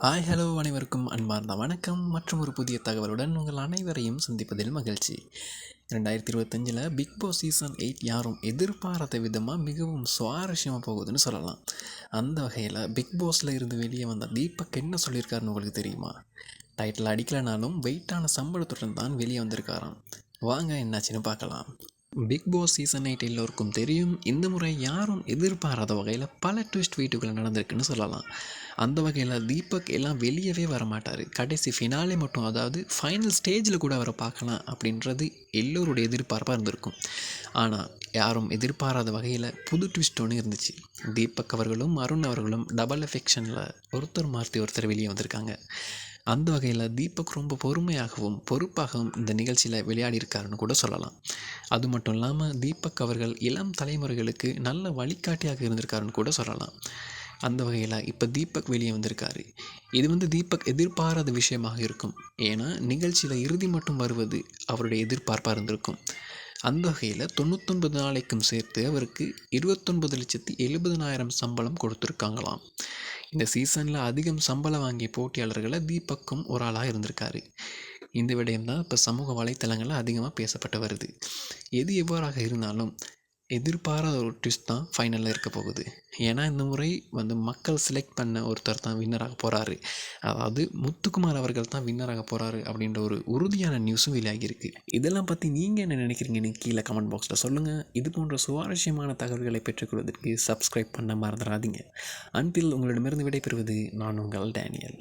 Hi hello அனைவருக்கும் அன்பார்ந்த வணக்கம் மற்றும் ஒரு புதிய தகவலுடன் உங்கள் அனைவரையும் சந்திப்பதில் மகிழ்ச்சி. 2025 பிக் பாஸ் சீசன் 8 யாரும் எதிர்பாராத விதமாக மிகவும் சுவாரஸ்யமாக போகுதுன்னு சொல்லலாம். அந்த வகையில் பிக் பாஸில் இருந்து வெளியே வந்த தீபக் என்ன சொல்லியிருக்காருன்னு உங்களுக்கு தெரியுமா? டைட்டில் அடிக்கலைனாலும் வெயிட்டான சம்பளத்துடன் தான் வெளியே வந்திருக்காராம். வாங்க என்னாச்சுன்னு பார்க்கலாம். பிக் பாஸ் சீசன் 8 எல்லோருக்கும் தெரியும். இந்த முறை யாரும் எதிர்பாராத வகையில் பல ட்விஸ்ட் வீட்டுக்குள்ளே நடந்திருக்குன்னு சொல்லலாம். அந்த வகையில் தீபக் எல்லாம் வெளியவே வரமாட்டார். கடைசி ஃபினாலே மட்டும், அதாவது ஃபைனல் ஸ்டேஜில் கூட அவரை பார்க்கலாம் அப்படின்றது எல்லோருடைய எதிர்பார்ப்பாக இருந்திருக்கும். ஆனால் யாரும் எதிர்பாராத வகையில் புது ட்விஸ்ட் ஒன்று இருந்துச்சு. தீபக் அவர்களும் அருண் அவர்களும் டபுள் எஃபெக்ஷனில் ஒருத்தர் மாற்றி ஒருத்தர் வெளியே வந்திருக்காங்க. அந்த வகையில் தீபக் ரொம்ப பொறுமையாகவும் பொறுப்பாகவும் இந்த நிகழ்ச்சியில் விளையாடியிருக்காருன்னு கூட சொல்லலாம். அது மட்டும் இல்லாமல் தீபக் அவர்கள் இளம் தலைமுறைகளுக்கு நல்ல வழிகாட்டியாக இருந்திருக்காருன்னு கூட சொல்லலாம். அந்த வகையில் இப்போ தீபக் வெளியே வந்திருக்காரு. இது தீபக் எதிர்பாராத விஷயமாக இருக்கும். ஏன்னா நிகழ்ச்சியில் இறுதி மட்டும் வருவது அவருடைய எதிர்பார்ப்பாக இருந்திருக்கும். அந்த வகையில் 99 நாளைக்கும் சேர்த்து அவருக்கு 29,70,000 சம்பளம் கொடுத்துருக்காங்களாம். இந்த சீசனில் அதிகம் சம்பளம் வாங்கிய போட்டியாளர்களை தீபக்கும் ஒரு ஆளாக இருந்திருக்காரு. இந்த விடயம் தான் இப்போ சமூக வலைத்தளங்களில் அதிகமாக பேசப்பட்டு வருது. எது எவ்வாறாக இருந்தாலும் எதிர்பாராத ஒரு ட்விஸ்ட் தான் ஃபைனலில் இருக்க போகுது. ஏன்னா இந்த முறை மக்கள் செலக்ட் பண்ண ஒருத்தர் தான் வின்னராக போகிறாரு. அதாவது முத்துக்குமார் அவர்கள் தான் வின்னராக போகிறாரு அப்படின்ற ஒரு உறுதியான நியூஸும் வெளியாகியிருக்கு. இதெல்லாம் பற்றி நீங்கள் என்ன நினைக்கிறீங்கன்னு கீழே கமெண்ட் பாக்ஸில் சொல்லுங்கள். இது போன்ற சுவாரஸ்யமான தகவல்களை பெற்றுக்கொள்வதற்கு சப்ஸ்கிரைப் பண்ண மறந்துடாதீங்க. அன்டில் உங்களிடமிருந்து விடைபெறுவது நான் உங்கள் டேனியல்.